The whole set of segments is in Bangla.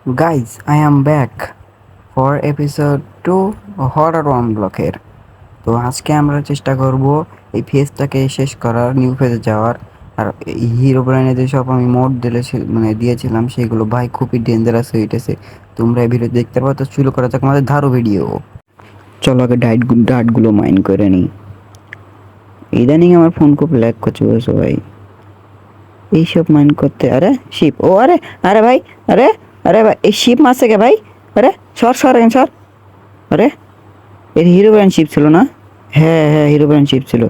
Guys, I am back for episode 2 horror one ব্লকের। তো আজকে আমরা চেষ্টা করব এই ফেজটাকে শেষ করার, নিউ ফেজে যাওয়ার। আর হিরো ব্রাইনে যেসব আমি মোড দিয়েছিলাম সেগুলো ভাই খুবই ডেঞ্জারাস হয়ে উঠেছে। তোমরা এই ভিডিও দেখতে পাবো। তো শুরু করা যাক আমাদের ধারো ভিডিও। চলো আগে ডাটগুলো মাইন করে নিই। ইদানিং আমার ফোন খুব ল্যাগ করছে বুঝছো ভাই, এইসব মাইন করতে। আরে শিপ, ও আরে আরে ভাই, আরে আরে ভাই এই শিপ মারছে কে ভাই? আরে সর সর এখন সর। আরে এর হিরো ব্র্যান্ড শিপ ছিল না? হ্যাঁ হ্যাঁ, হিরো ব্র্যান্ড শিপ ছিল।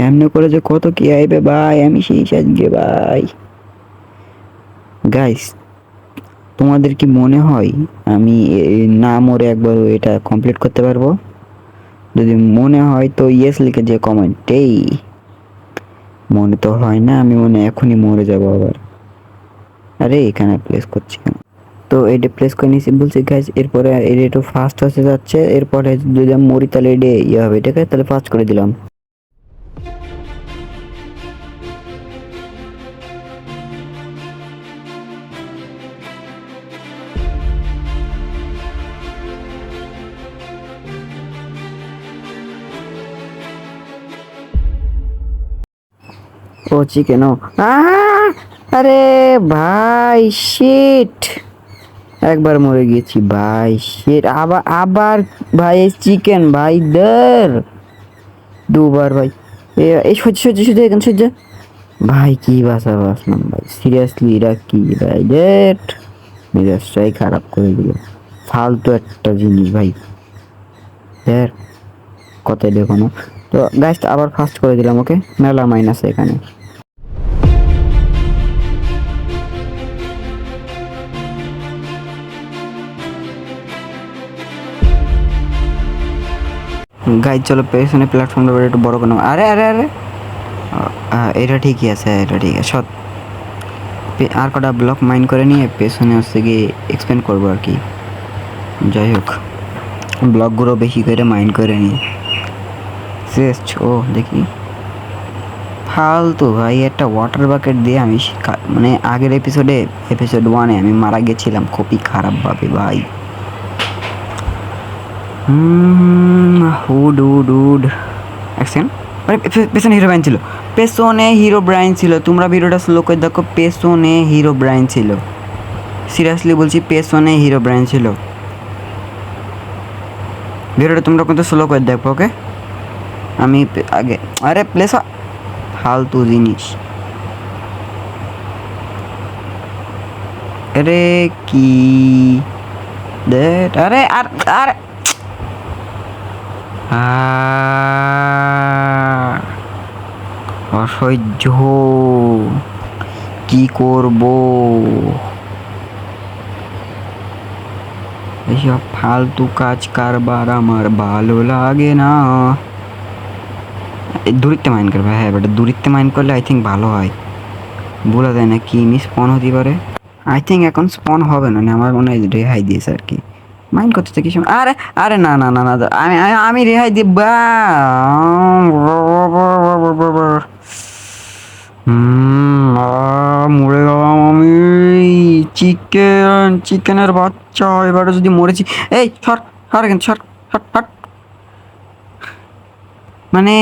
এমনি করে যে কত কি আইবে ভাই, আমি সেই সাজগে ভাই। গাইস, তোমাদের কি মনে হয় আমি না মরে একবার এটা কমপ্লিট করতে পারবো? যদি মনে হয় তো ইয়েস লিখে যে কমেন্টেই। মনে তো হয় না, আমি মনে এখনই মরে যাবো আবার। আরে এখানে প্লেস করছি কেন? তো এটা প্লেস করে নিয়েছি বলছি গাইজ। এরপরে এটা একটু ফাস্ট হতে যাচ্ছে। এরপরে যদি আমি মরি তাহলে এটা ইয়ে হবে, এটাকে তাহলে ফাস্ট করে দিলাম। ও চিকেন, ও আরে ভাই শিট, একবার মরে গেছি ভাই শিট। আবার আবার ভাই চিকেন ভাই দের দুবার ভাই। এই সহ্য সহ্য সহ্য এখন সহ্য। ভাই কি বাসা বাসলাম ভাই, সিরিয়াসলি এরা কি ভাই ডেট মেজাজটাই খারাপ করে দিল। ফালতু একটা জিনিস ভাই এর কথাই দেখো না। তো গাইস আবার ফাস্ট করে দিলাম, ওকে মেলা মাইনাস এখানে। গাইজ চলো পেছনে প্ল্যাটফর্মটা একটু বড় কোনো। আরে আরে আরে এটা ঠিকই আছে, এটা ঠিক আছে। সৎ আর কটা ব্লক মাইন্ড করে নিয়ে পেছনে হচ্ছে গিয়ে এক্সপ্যান্ড করবো আর কি। যাই হোক, ব্লকগুলো বেশি করে মাইন্ড করে নিই। শ্রেষ্ঠ ও দেখি ফালতু ভাই একটা ওয়াটার বাকেট দিয়ে আমি মানে আগের এপিসোড 1-এ আমি মারা গেছিলাম খুবই খারাপভাবে ভাই। হুড হুড হুড এক সেকেন্ড। আরে পেছনে হিরো ব্রাইন ছিল, পেছনে হিরো ব্রাইন ছিল। তোমরা ভিডিওটা স্লো করে দেখো, পেছনে হিরো ব্রাইন ছিল। সিরিয়াসলি বলছি, পেছনে হিরো ব্রাইন ছিল। ভিডিওটা তোমরা কিন্তু স্লো করে দেখো, ওকে? আমি আগে আরে প্লেস ফালতু জিনিস। আরে কি আরে আর আর অসহ্য, কি করব? এইসব ফালতু কাজ কারবার আমার ভালো লাগে না। দূরিত্বে মাইন্ড করবে, হ্যাঁ বেটা দূরিত্বে মাইন্ড করলে আই থিঙ্ক ভালো হয়। বলা যায় না কি মিস স্পন হতে পারে। আই থিঙ্ক এখন স্পন হবে না, আমার মনে হয় রেহাই দিয়েছে আর কি। মাইন্ড করতে কিছু আরে আরে না না না না, আমি আমি রেহাই দিব। মরে গেলাম আমি। চিকেনের বাচ্চা, এবারে যদি মরেছি। এই সর সর এখান সর সর হট। মানে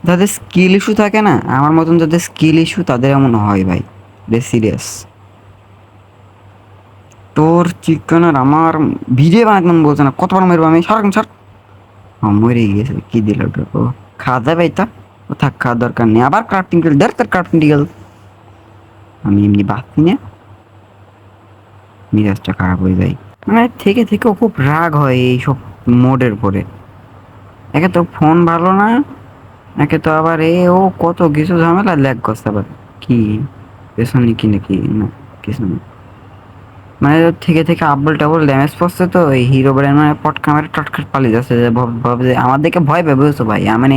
যাদের স্কিল ইস্যু থাকে না, আমার মতন যাদের স্কিল ইস্যু তাদের এমন হয় ভাই। রে সিরিয়াস, তোর চিকেনের আমার ভিডিও বানাতে মন বলছে না, কতবার মেরবো আমি। সর সর। মরে গিয়েছে, কি দিল ওটা? ও খাওয়া যাবে এটা? ও থাক, খাওয়ার দরকার নেই। আবার ক্রাফটিং টেবিল, দেখ তোর ক্রাফটিং টেবিল। আমি এমনি বাঁচি না, মিজাজটা খারাপ হয়ে যায়। মানে থেকে থেকে খুব রাগ হয় এইসব মোডের পরে। একে তো ফোন ভালো না, একে তো আবার ও কত কিছু ঝামেলা ল্যাগ করছে আবার। কি পেছনে কি নাকি না কিছু না, মানে থেকে থেকে আব্বল টাবল ড্যামেজ পড়ছে। তো এই হিরো ব্র্যান্ড মানে পট ক্যামেরা টটখট পালিয়ে যাচ্ছে, যে ভাবে আমার দিকে ভয় পায় বুঝছো ভাই। মানে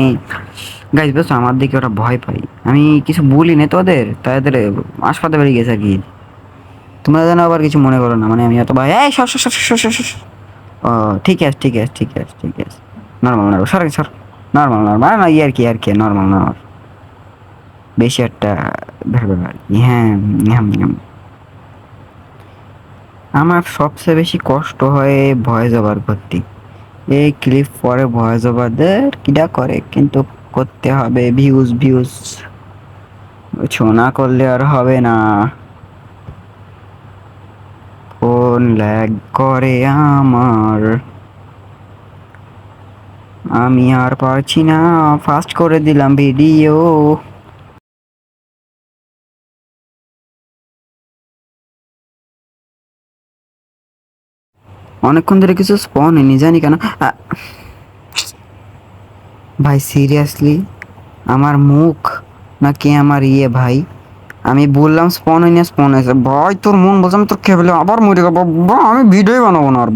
গাইজ বুঝছো, আমার দিকে ওরা ভয় পাই। আমি কিছু বলি না তো ওদের, তাদের হাসপাতালে বেরিয়ে গেছে আর কি। তোমরা যেন আবার কিছু মনে করো না, মানে আমি এত ভয়। এই সর সর সর সর সর সর। ও ঠিক আছে ঠিক আছে ঠিক আছে ঠিক আছে, নর্মাল নর্মাল সর সর। নর্মাল নর্মাল না, আর কি আর কি নর্মাল নর্মাল, বেশি একটা ভেবে আর কি। হ্যাঁ হ্যাঁ হ্যাঁ। আমার সবচেয়ে বেশি কষ্ট হয় ভয়েস ওভার করতে। এই ক্লিপ পরে ভয়েস ওভার দেয় কিটা করে, কিন্তু করতে হবে, ভিউজ ভিউজ না করলে আর হবে না। ফোন ল্যাগ করে আমার, আমি আর পারছি না, ফাস্ট করে দিলাম ভিডিও। অনেকক্ষণ ধরে কিছু স্পন হয়নি, জানি কেন। ভাই সিরিয়াসলি আমার মুখ নাকি আমার ইয়ে ভাই, আমি বললাম স্পন হয়নি, স্পন হয়েছে ভাই। তোর মন বলছে আমি তোর খেয়ে ফেলে আবার মরে যাবো, আমি ভিডিও বানাবো না আর।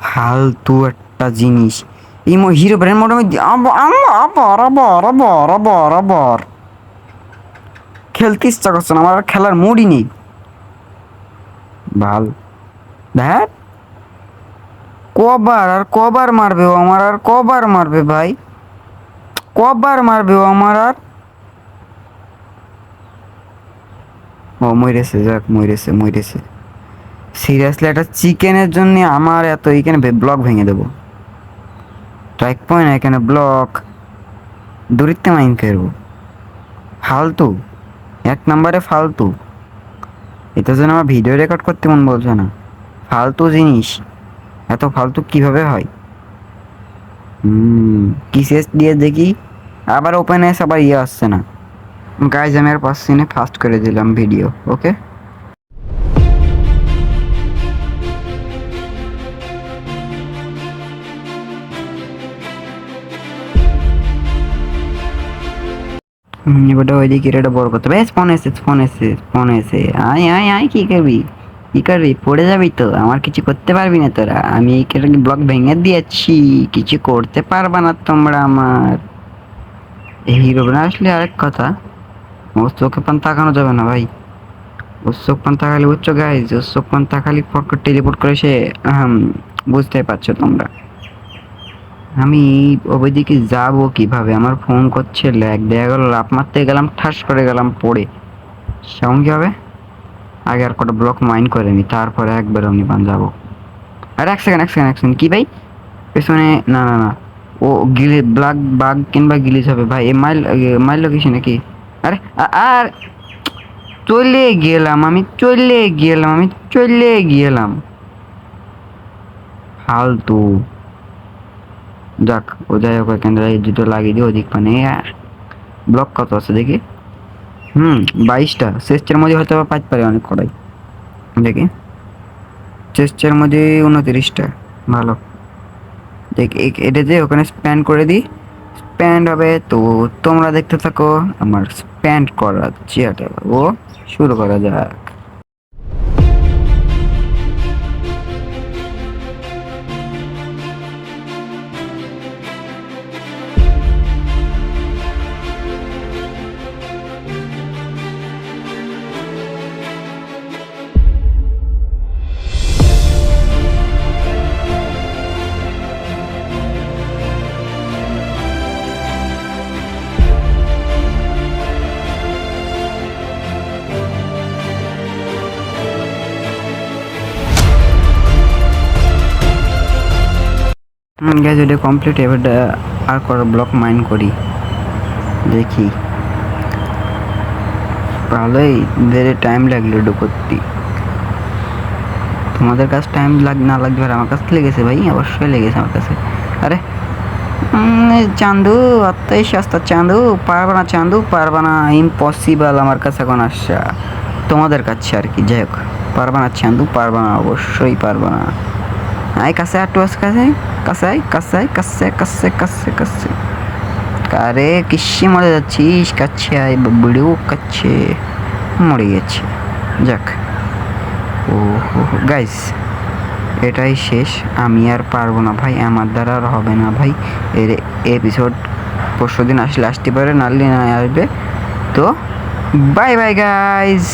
ফালতু একটা জিনিস এই হিরো ব্র্যান্ড মোড আমি আবার আবার আবার আবার আবার আবার খেলতে ইচ্ছা করছে না আমার, আর খেলার মুডই নেই। ভাল দেখ, কবার আর কবার মারবে ও আমার, আর কবার মারবে ভাই, কবার মারবে ও আমার আর। ও মরেছে, যাক মরেছে মরেছে। সিরিয়াসলি একটা চিকেনের জন্য আমার এত এইখানে ব্লক ভেঙে দেবো। ট্রাইক পয়েন্ট এখানে ব্লক, দূরিত্বে মাইন করবো। ফালতু, এক নম্বরে ফালতু। এটা যেন আমার ভিডিও রেকর্ড করতে মন বলছে না, ফালতু জিনিস। এত ফালতু কিভাবে হয়? কি শেষ দিয়ে দেখি, আবার ওপেন এসে আবার ইয়ে আসছে না। গাইজ আমি আর পাচ্ছি না, ফাস্ট করে দিলাম ভিডিও। ওকে, এবারটা ওইদিকে এটা বড় করতে হবে। ফোন এসে আয় আয় আয়, কি করবি কি করবি, পড়ে যাবি তো, আমার কিছু করতে পারবি না তোরা, আমি এই ব্লক ভেঙে দিয়েছি, কিছু করতে পারবা না তোমরা আমার। হিরো না আসলে আরেক কথা, ওর চোখে পান তাকানো যাবে না ভাই। ওর চোখ পান তাকালে বুঝছো গাইজ, ওর চোখ পান তাকালে ফট করে টেলিপোর্ট করে সে, বুঝতে পারছো তোমরা। আমি ওইদিকে যাবো কিভাবে, আমার ফোন করছে ল্যাগ, দেখা গেল লাফ মারতে গেলাম, ঠাস করে গেলাম পড়ে, সেমন কি হবে? আগে আর কটা ব্লক মাইন্ড করে নি, তারপরে একবার আমি পান যাবো। আর এক সেকেন্ড কি ভাই, পেছনে না না না, ও গিলি ব্লাক বাগ কিংবা গিলিজ হবে ভাই, এ মাইল মাইল লোকেশন নাকি? আরে আর চলে গেলাম ফালতু। যাক, ও যাই হোক, এখান থেকে দুটো লাগিয়ে দিই ওদিক পানে। ব্লক কত আছে দেখি, 22টা, চেস্টের মধ্যে হয়তো বা পাইতে পারে অনেক কটাই। দেখি চেস্টের মধ্যে 29টা, ভালো। দেখ এটা যে ওখানে স্প্যান্ড করে দিই, স্প্যান্ড হবে তো। তোমরা দেখতে থাকো আমার স্প্যান্ড করার চেয়ারটা, ও শুরু করা যাক। গ্যাস এটা কমপ্লিট, এবার আর কটা ব্লক মাইন্ড করি দেখি। ভালোই দেরি টাইম লাগলো এটা করতে, তোমাদের কাছে টাইম না লাগবে আর আমার কাছে লেগেছে ভাই, অবশ্যই লেগেছে আমার কাছে। আরে চান্দু, অতই সস্তা চান্দু, পারবা না চান্দু, পারবা না, ইম্পসিবল আমার কাছে এখন আসা, তোমাদের কাছে আর কি। যাই হোক, পারবা না চান্দু, পারবা না, অবশ্যই পারবা না। আয় কাছে, একটু কাছে, কাছে। আরে কিসে মরে যাচ্ছিস, কাছে আয় বুড়িও, কাছে মরে গেছে। যাক, ও গাইস এটাই শেষ, আমি আর পারবো না ভাই, আমার দ্বারা আর হবে না ভাই। এর এপিসোড পরশু দিন আসলে আসতে পারে, নাহলে না আসবে। তো বাই বাই গাইস।